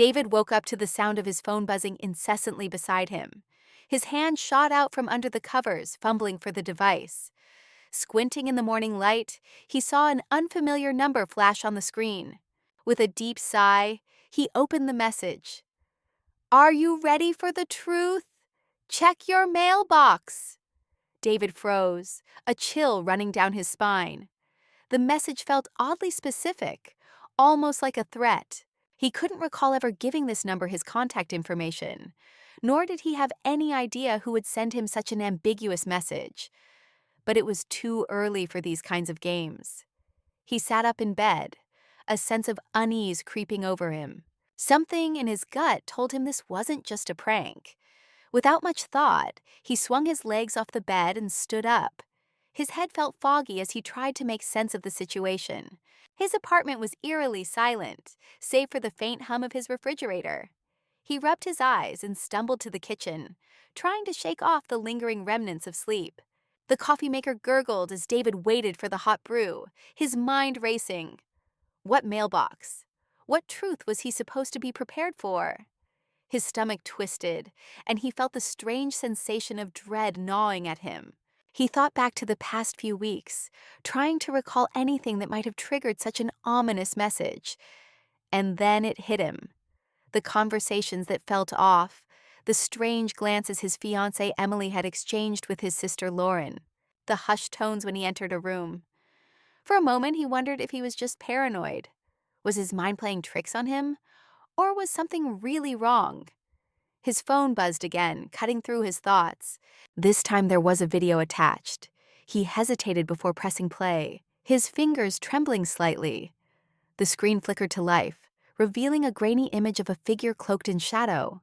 David woke up to the sound of his phone buzzing incessantly beside him. His hand shot out from under the covers, fumbling for the device. Squinting in the morning light, he saw an unfamiliar number flash on the screen. With a deep sigh, he opened the message. "Are you ready for the truth? Check your mailbox." David froze, a chill running down his spine. The message felt oddly specific, almost like a threat. He couldn't recall ever giving this number his contact information, nor did he have any idea who would send him such an ambiguous message. But it was too early for these kinds of games. He sat up in bed, a sense of unease creeping over him. Something in his gut told him this wasn't just a prank. Without much thought, he swung his legs off the bed and stood up. His head felt foggy as he tried to make sense of the situation. His apartment was eerily silent, save for the faint hum of his refrigerator. He rubbed his eyes and stumbled to the kitchen, trying to shake off the lingering remnants of sleep. The coffee maker gurgled as David waited for the hot brew, his mind racing. What mailbox? What truth was he supposed to be prepared for? His stomach twisted, and he felt the strange sensation of dread gnawing at him. He thought back to the past few weeks, trying to recall anything that might have triggered such an ominous message. And then it hit him. The conversations that felt off, the strange glances his fiancée Emily had exchanged with his sister Lauren, the hushed tones when he entered a room. For a moment, he wondered if he was just paranoid. Was his mind playing tricks on him? Or was something really wrong? His phone buzzed again, cutting through his thoughts. This time there was a video attached. He hesitated before pressing play, his fingers trembling slightly. The screen flickered to life, revealing a grainy image of a figure cloaked in shadow.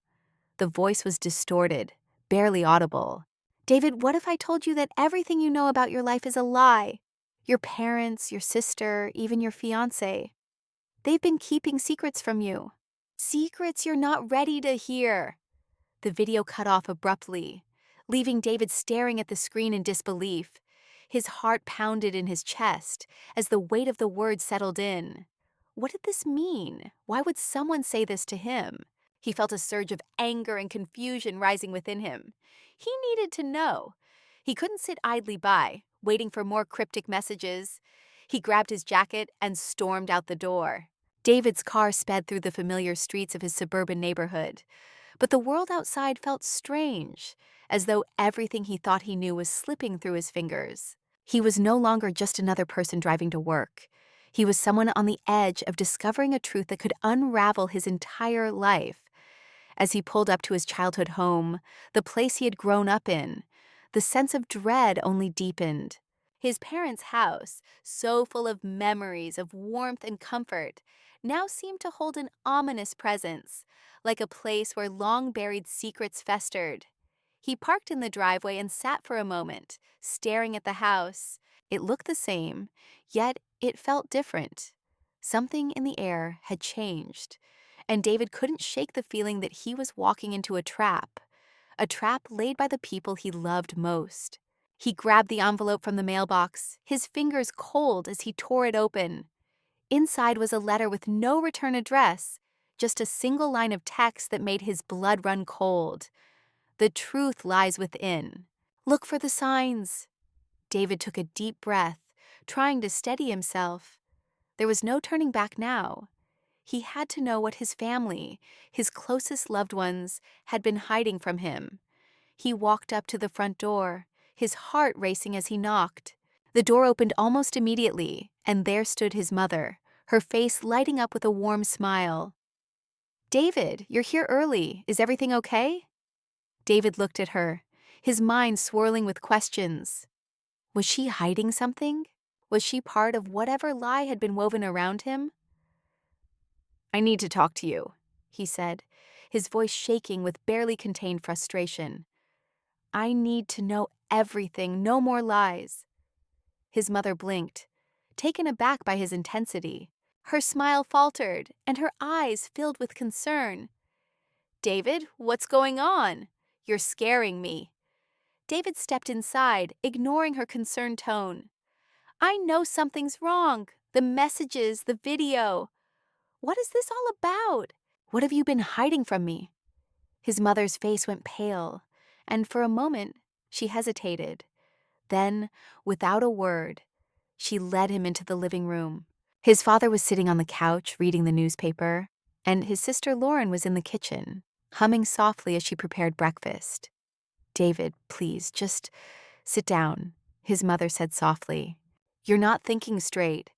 The voice was distorted, barely audible. "David, what if I told you that everything you know about your life is a lie? Your parents, your sister, even your fiancé. They've been keeping secrets from you. Secrets you're not ready to hear." The video cut off abruptly, leaving David staring at the screen in disbelief. His heart pounded in his chest as the weight of the words settled in. What did this mean? Why would someone say this to him? He felt a surge of anger and confusion rising within him. He needed to know. He couldn't sit idly by, waiting for more cryptic messages. He grabbed his jacket and stormed out the door. David's car sped through the familiar streets of his suburban neighborhood. But the world outside felt strange, as though everything he thought he knew was slipping through his fingers. He was no longer just another person driving to work. He was someone on the edge of discovering a truth that could unravel his entire life. As he pulled up to his childhood home, the place he had grown up in, the sense of dread only deepened. His parents' house, so full of memories of warmth and comfort, now seemed to hold an ominous presence, like a place where long-buried secrets festered. He parked in the driveway and sat for a moment, staring at the house. It looked the same, yet it felt different. Something in the air had changed, and David couldn't shake the feeling that he was walking into a trap laid by the people he loved most. He grabbed the envelope from the mailbox, his fingers cold as he tore it open. Inside was a letter with no return address, just a single line of text that made his blood run cold. "The truth lies within. Look for the signs." David took a deep breath, trying to steady himself. There was no turning back now. He had to know what his family, his closest loved ones, had been hiding from him. He walked up to the front door, his heart racing as he knocked. The door opened almost immediately, and there stood his mother, her face lighting up with a warm smile. "David, you're here early. Is everything okay?" David looked at her, his mind swirling with questions. Was she hiding something? Was she part of whatever lie had been woven around him? "I need to talk to you," he said, his voice shaking with barely contained frustration. "I need to know everything, no more lies." His mother blinked, taken aback by his intensity. Her smile faltered, and her eyes filled with concern. "David, what's going on? You're scaring me." David stepped inside, ignoring her concerned tone. "I know something's wrong. The messages, the video. What is this all about?" What have you been hiding from me?" His mother's face went pale, and for a moment she hesitated. Then, without a word, she led him into the living room. His father was sitting on the couch reading the newspaper, and his sister Lauren was in the kitchen, humming softly as she prepared breakfast. "David, please, just sit down," his mother said softly. "You're not thinking straight."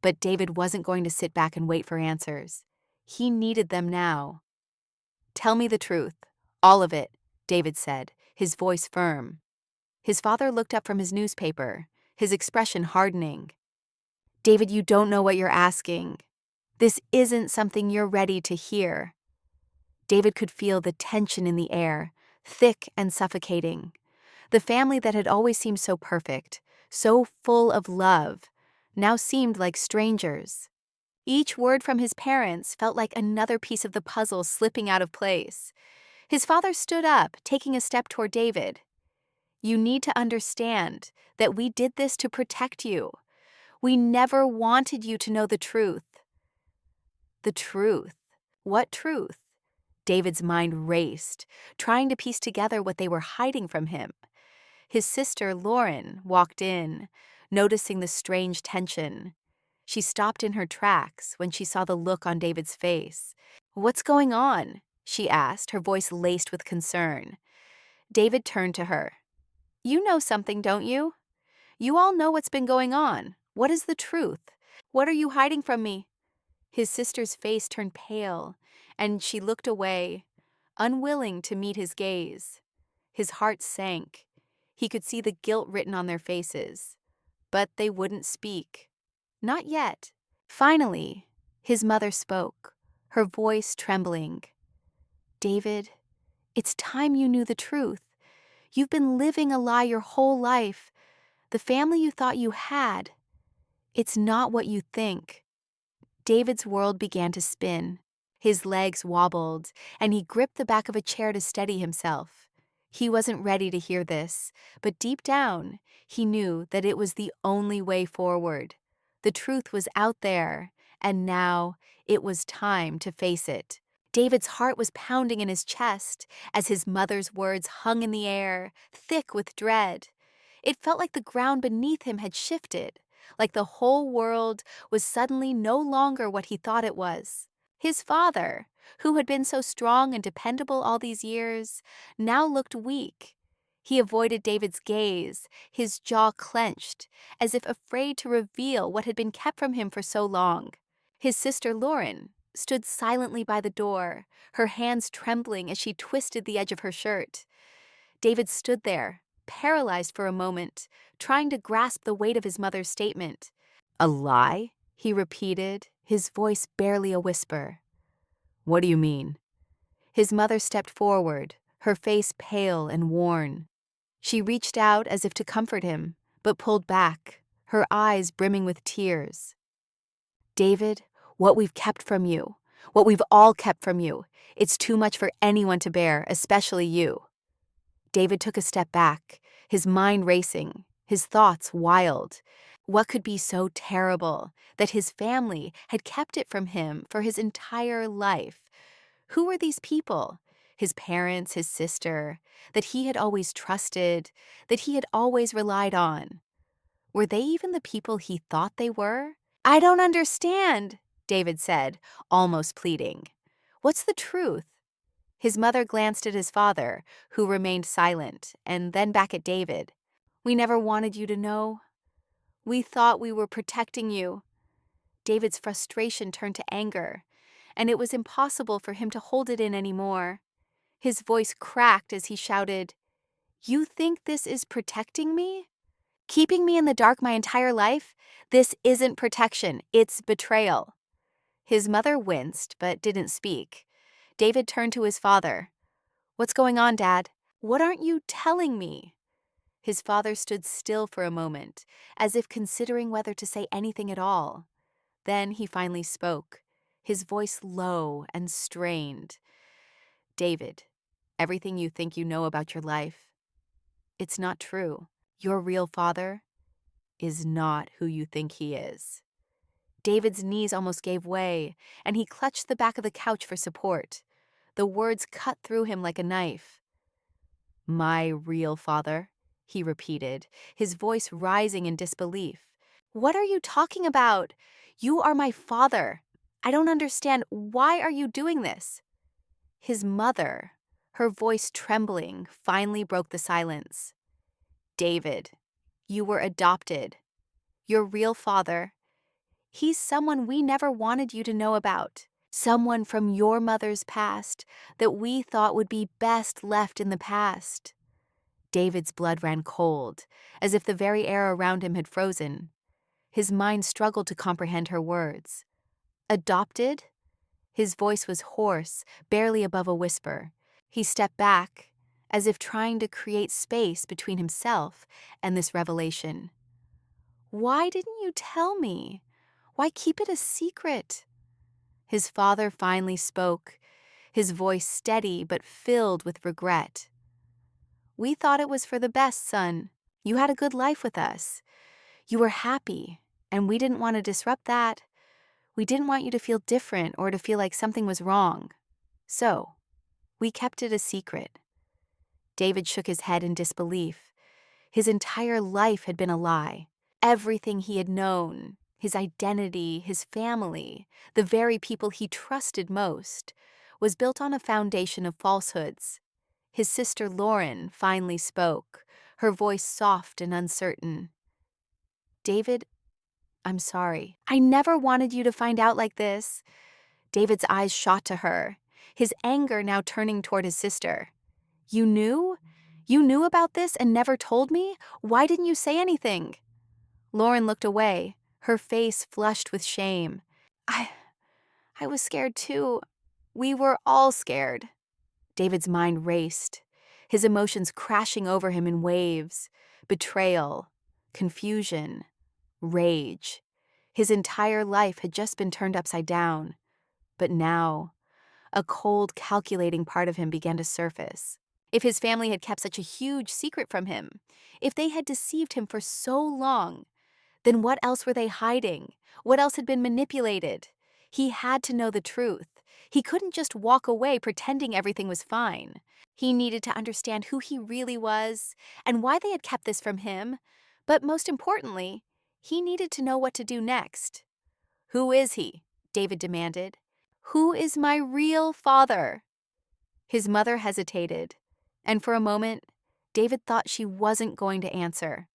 But David wasn't going to sit back and wait for answers. He needed them now. "Tell me the truth, all of it," David said, his voice firm. His father looked up from his newspaper, his expression hardening. "David, you don't know what you're asking. This isn't something you're ready to hear." David could feel the tension in the air, thick and suffocating. The family that had always seemed so perfect, so full of love, now seemed like strangers. Each word from his parents felt like another piece of the puzzle slipping out of place. His father stood up, taking a step toward David. "You need to understand that we did this to protect you. We never wanted you to know the truth." The truth. What truth? David's mind raced, trying to piece together what they were hiding from him. His sister, Lauren, walked in, noticing the strange tension. She stopped in her tracks when she saw the look on David's face. "What's going on?" she asked, her voice laced with concern. David turned to her. "You know something, don't you? You all know what's been going on. What is the truth? What are you hiding from me?" His sister's face turned pale, and she looked away, unwilling to meet his gaze. His heart sank. He could see the guilt written on their faces. But they wouldn't speak. Not yet. Finally, his mother spoke, her voice trembling. "David, it's time you knew the truth. You've been living a lie your whole life. The family you thought you had. It's not what you think." David's world began to spin. His legs wobbled, and he gripped the back of a chair to steady himself. He wasn't ready to hear this, but deep down, he knew that it was the only way forward. The truth was out there, and now it was time to face it. David's heart was pounding in his chest as his mother's words hung in the air, thick with dread. It felt like the ground beneath him had shifted, like the whole world was suddenly no longer what he thought it was. His father, who had been so strong and dependable all these years, now looked weak. He avoided David's gaze, his jaw clenched, as if afraid to reveal what had been kept from him for so long. His sister Lauren stood silently by the door, her hands trembling as she twisted the edge of her shirt. David stood there, paralyzed for a moment, trying to grasp the weight of his mother's statement. "A lie?" he repeated, his voice barely a whisper. "What do you mean?" His mother stepped forward, her face pale and worn. She reached out as if to comfort him, but pulled back, her eyes brimming with tears. "David, what we've kept from you, what we've all kept from you, it's too much for anyone to bear, especially you." David took a step back, his mind racing, his thoughts wild. What could be so terrible that his family had kept it from him for his entire life? Who were these people? His parents, his sister, that he had always trusted, that he had always relied on. Were they even the people he thought they were? "I don't understand," David said, almost pleading. "What's the truth?" His mother glanced at his father, who remained silent, and then back at David. "We never wanted you to know. We thought we were protecting you." David's frustration turned to anger, and it was impossible for him to hold it in anymore. His voice cracked as he shouted, "You think this is protecting me? Keeping me in the dark my entire life? This isn't protection, it's betrayal." His mother winced, but didn't speak. David turned to his father. "What's going on, Dad? What aren't you telling me?" His father stood still for a moment, as if considering whether to say anything at all. Then he finally spoke, his voice low and strained. "David, everything you think you know about your life, it's not true. Your real father is not who you think he is." David's knees almost gave way, and he clutched the back of the couch for support. The words cut through him like a knife. "My real father," he repeated, his voice rising in disbelief. "What are you talking about? You are my father. I don't understand. Why are you doing this?" His mother, her voice trembling, finally broke the silence. "David, you were adopted. Your real father, he's someone we never wanted you to know about. Someone from your mother's past that we thought would be best left in the past." David's blood ran cold, as if the very air around him had frozen. His mind struggled to comprehend her words. "Adopted?" His voice was hoarse, barely above a whisper. He stepped back, as if trying to create space between himself and this revelation. "Why didn't you tell me? Why keep it a secret?" His father finally spoke, his voice steady but filled with regret. "We thought it was for the best, son. You had a good life with us. You were happy, and we didn't want to disrupt that. We didn't want you to feel different or to feel like something was wrong. So, we kept it a secret." David shook his head in disbelief. His entire life had been a lie. Everything he had known, his identity, his family, the very people he trusted most, was built on a foundation of falsehoods. His sister Lauren finally spoke, her voice soft and uncertain. "David, I'm sorry. I never wanted you to find out like this." David's eyes shot to her, his anger now turning toward his sister. "You knew? You knew about this and never told me? Why didn't you say anything?" Lauren looked away, her face flushed with shame. I was scared too. We were all scared." David's mind raced, his emotions crashing over him in waves. Betrayal, confusion, rage. His entire life had just been turned upside down. But now, a cold, calculating part of him began to surface. If his family had kept such a huge secret from him, if they had deceived him for so long, then what else were they hiding? What else had been manipulated? He had to know the truth. He couldn't just walk away pretending everything was fine. He needed to understand who he really was and why they had kept this from him. But most importantly, he needed to know what to do next. "Who is he?" David demanded. "Who is my real father?" His mother hesitated, and for a moment, David thought she wasn't going to answer.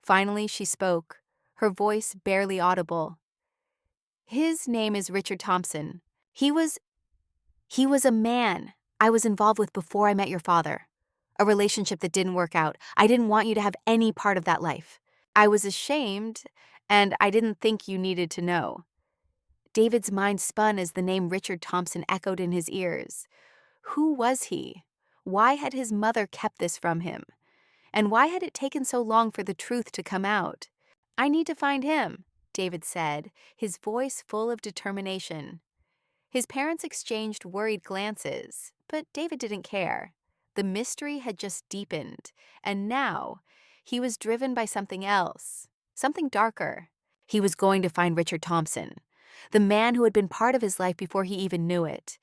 Finally, she spoke, her voice barely audible. "His name is Richard Thompson. He was a man I was involved with before I met your father. A relationship that didn't work out. I didn't want you to have any part of that life. I was ashamed, and I didn't think you needed to know." David's mind spun as the name Richard Thompson echoed in his ears. Who was he? Why had his mother kept this from him? And why had it taken so long for the truth to come out? "I need to find him," David said, his voice full of determination. His parents exchanged worried glances, but David didn't care. The mystery had just deepened, and now he was driven by something else, something darker. He was going to find Richard Thompson, the man who had been part of his life before he even knew it.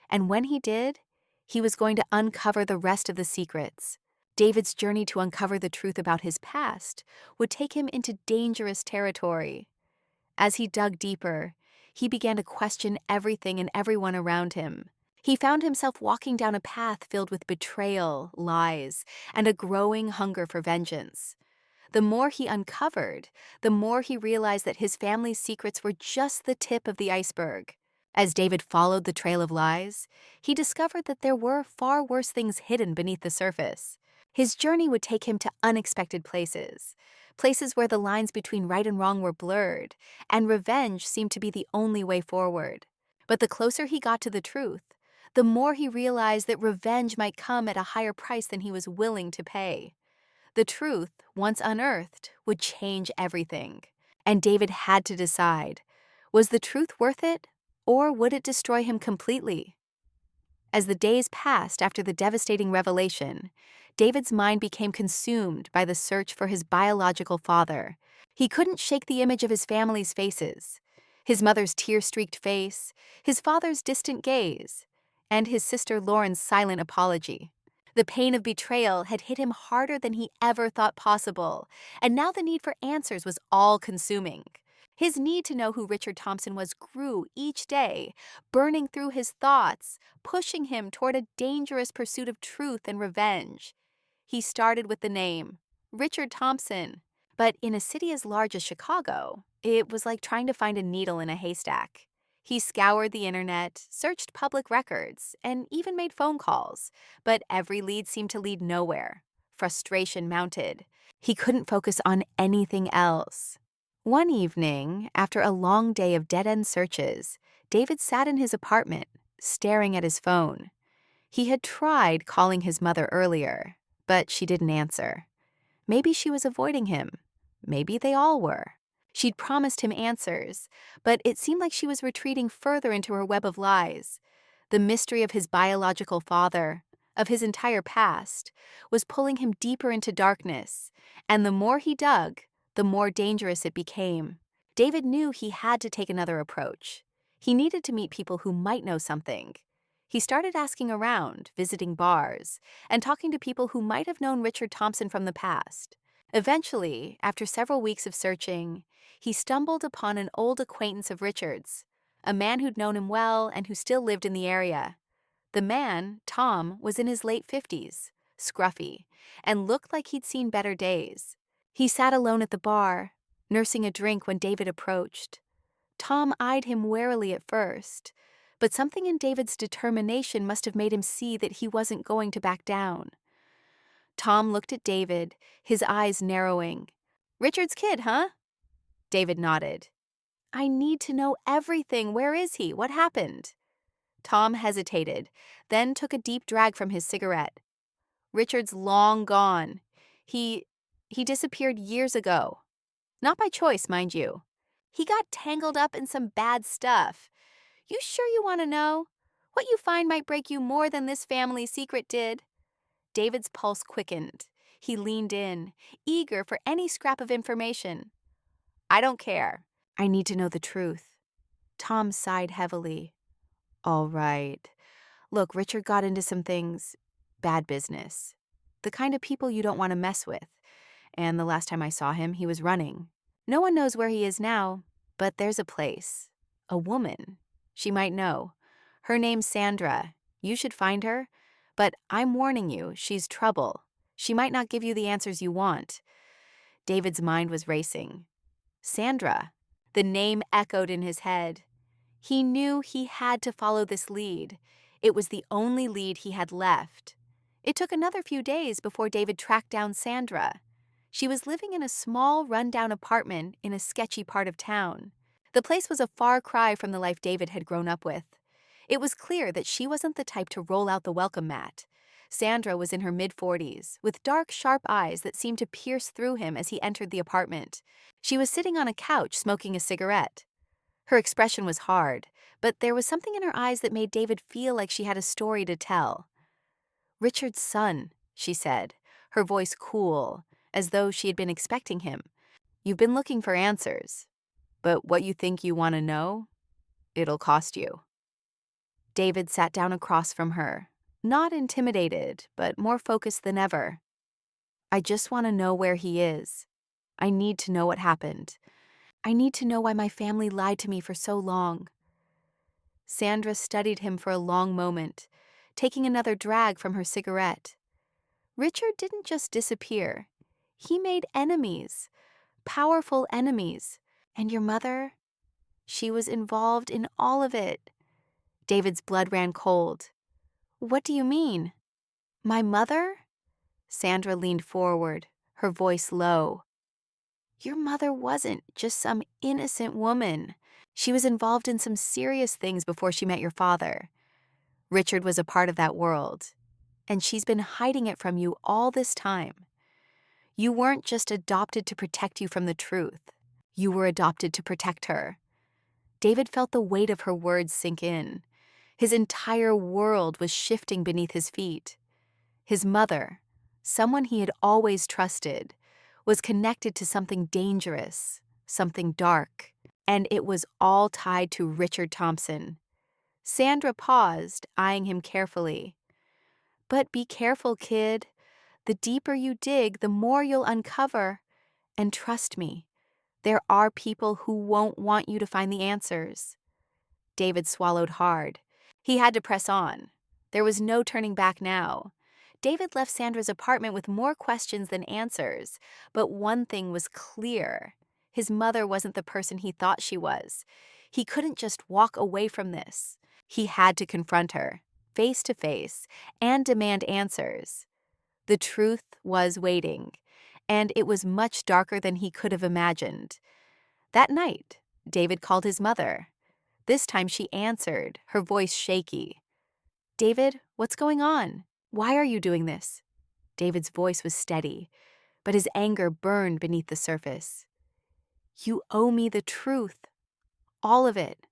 And when he did, he was going to uncover the rest of the secrets. David's journey to uncover the truth about his past would take him into dangerous territory. As he dug deeper, he began to question everything and everyone around him. He found himself walking down a path filled with betrayal, lies, and a growing hunger for vengeance. The more he uncovered, the more he realized that his family's secrets were just the tip of the iceberg. As David followed the trail of lies, he discovered that there were far worse things hidden beneath the surface. His journey would take him to unexpected places, places where the lines between right and wrong were blurred, and revenge seemed to be the only way forward. But the closer he got to the truth, the more he realized that revenge might come at a higher price than he was willing to pay. The truth, once unearthed, would change everything. And David had to decide, was the truth worth it, or would it destroy him completely? As the days passed after the devastating revelation, David's mind became consumed by the search for his biological father. He couldn't shake the image of his family's faces. His mother's tear-streaked face, his father's distant gaze, and his sister Lauren's silent apology. The pain of betrayal had hit him harder than he ever thought possible, and now the need for answers was all-consuming. His need to know who Richard Thompson was grew each day, burning through his thoughts, pushing him toward a dangerous pursuit of truth and revenge. He started with the name, Richard Thompson. But in a city as large as Chicago, it was like trying to find a needle in a haystack. He scoured the internet, searched public records, and even made phone calls, but every lead seemed to lead nowhere. Frustration mounted. He couldn't focus on anything else. One evening, after a long day of dead-end searches, David sat in his apartment, staring at his phone. He had tried calling his mother earlier, but she didn't answer. Maybe she was avoiding him. Maybe they all were. She'd promised him answers, but it seemed like she was retreating further into her web of lies. The mystery of his biological father, of his entire past, was pulling him deeper into darkness, and the more he dug, the more dangerous it became. David knew he had to take another approach. He needed to meet people who might know something. He started asking around, visiting bars, and talking to people who might have known Richard Thompson from the past. Eventually, after several weeks of searching, he stumbled upon an old acquaintance of Richard's, a man who'd known him well and who still lived in the area. The man, Tom, was in his late 50s, scruffy, and looked like he'd seen better days. He sat alone at the bar, nursing a drink when David approached. Tom eyed him warily at first, but something in David's determination must have made him see that he wasn't going to back down. Tom looked at David, his eyes narrowing. "Richard's kid, huh?" David nodded. "I need to know everything. Where is he? What happened?" Tom hesitated, then took a deep drag from his cigarette. "Richard's long gone. He disappeared years ago. Not by choice, mind you. He got tangled up in some bad stuff. You sure you want to know? What you find might break you more than this family secret did." David's pulse quickened. He leaned in, eager for any scrap of information. "I don't care. I need to know the truth." Tom sighed heavily. "All right. Look, Richard got into some things, bad business. The kind of people you don't want to mess with. And the last time I saw him, he was running. No one knows where he is now, but there's a place. A woman. She might know. Her name's Sandra. You should find her. But I'm warning you, she's trouble. She might not give you the answers you want." David's mind was racing. Sandra. The name echoed in his head. He knew he had to follow this lead. It was the only lead he had left. It took another few days before David tracked down Sandra. She was living in a small, run-down apartment in a sketchy part of town. The place was a far cry from the life David had grown up with. It was clear that she wasn't the type to roll out the welcome mat. Sandra was in her mid-40s, with dark, sharp eyes that seemed to pierce through him as he entered the apartment. She was sitting on a couch smoking a cigarette. Her expression was hard, but there was something in her eyes that made David feel like she had a story to tell. "Richard's son," she said, her voice cool, as though she had been expecting him. "You've been looking for answers, but what you think you want to know, it'll cost you." David sat down across from her, not intimidated, but more focused than ever. "I just want to know where he is. I need to know what happened. I need to know why my family lied to me for so long." Sandra studied him for a long moment, taking another drag from her cigarette. "Richard didn't just disappear. He made enemies, powerful enemies. And your mother? She was involved in all of it." David's blood ran cold. "What do you mean?" "My mother?" Sandra leaned forward, her voice low. "Your mother wasn't just some innocent woman. She was involved in some serious things before she met your father. Richard was a part of that world, and she's been hiding it from you all this time. You weren't just adopted to protect you from the truth. You were adopted to protect her." David felt the weight of her words sink in. His entire world was shifting beneath his feet. His mother, someone he had always trusted, was connected to something dangerous, something dark. and it was all tied to Richard Thompson. Sandra paused, eyeing him carefully. "But be careful, kid. The deeper you dig, the more you'll uncover. And trust me, there are people who won't want you to find the answers." David swallowed hard. He had to press on. There was no turning back now. David left Sandra's apartment with more questions than answers, but one thing was clear. His mother wasn't the person he thought she was. He couldn't just walk away from this. He had to confront her, face to face, and demand answers. The truth was waiting, and it was much darker than he could have imagined. That night, David called his mother. This time she answered, her voice shaky. "David, what's going on? Why are you doing this?" David's voice was steady, but his anger burned beneath the surface. "You owe me the truth. All of it.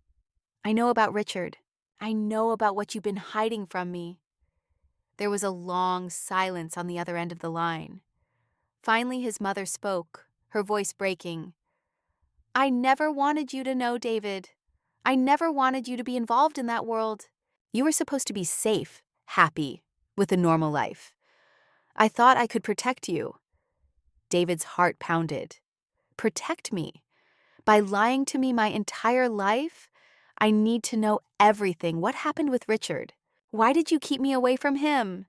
I know about Richard. I know about what you've been hiding from me." There was a long silence on the other end of the line. Finally, his mother spoke, her voice breaking. "I never wanted you to know, David. I never wanted you to be involved in that world. You were supposed to be safe, happy, with a normal life. I thought I could protect you." David's heart pounded. Protect me? By lying to me my entire life? I need to know everything. What happened with Richard? Why did you keep me away from him?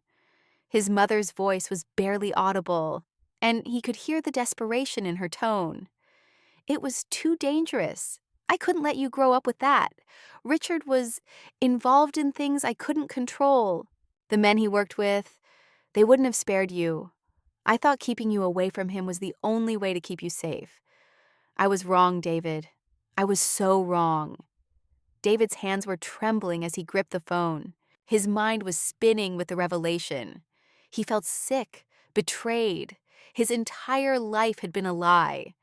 His mother's voice was barely audible, and he could hear the desperation in her tone. "It was too dangerous. I couldn't let you grow up with that. Richard was involved in things I couldn't control. The men he worked with, they wouldn't have spared you. I thought keeping you away from him was the only way to keep you safe. I was wrong, David. I was so wrong." David's hands were trembling as he gripped the phone. His mind was spinning with the revelation. He felt sick, betrayed. His entire life had been a lie.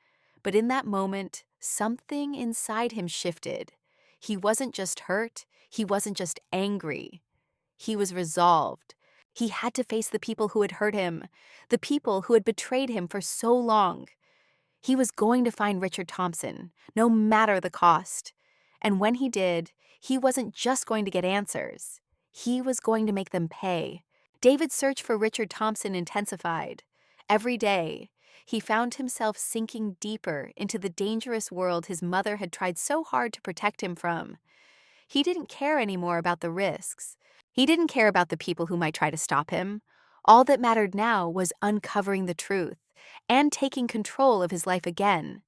But in that moment, something inside him shifted. He wasn't just hurt. He wasn't just angry. He was resolved. He had to face the people who had hurt him, the people who had betrayed him for so long. He was going to find Richard Thompson, no matter the cost. And when he did, he wasn't just going to get answers. He was going to make them pay. David's search for Richard Thompson intensified. Every day, he found himself sinking deeper into the dangerous world his mother had tried so hard to protect him from. He didn't care anymore about the risks. He didn't care about the people who might try to stop him. All that mattered now was uncovering the truth and taking control of his life again.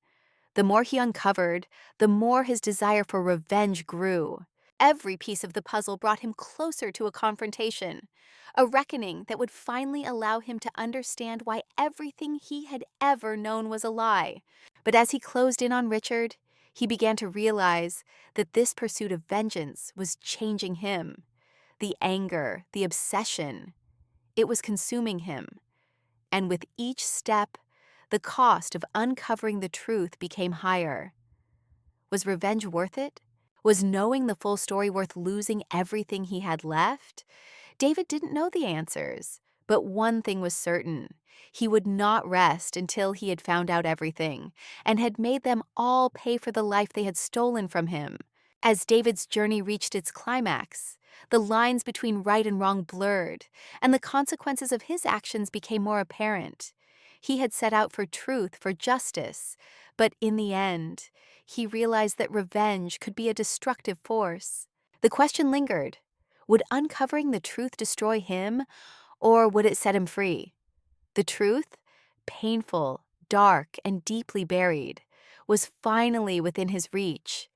The more he uncovered, the more his desire for revenge grew. Every piece of the puzzle brought him closer to a confrontation, a reckoning that would finally allow him to understand why everything he had ever known was a lie. But as he closed in on Richard, he began to realize that this pursuit of vengeance was changing him. The anger, the obsession, it was consuming him. And with each step, the cost of uncovering the truth became higher. Was revenge worth it? Was knowing the full story worth losing everything he had left? David didn't know the answers, but one thing was certain. He would not rest until he had found out everything and had made them all pay for the life they had stolen from him. As David's journey reached its climax, the lines between right and wrong blurred, and the consequences of his actions became more apparent. He had set out for truth, for justice, but in the end, he realized that revenge could be a destructive force. The question lingered. Would uncovering the truth destroy him, or would it set him free? The truth, painful, dark, and deeply buried, was finally within his reach.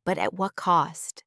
But at what cost?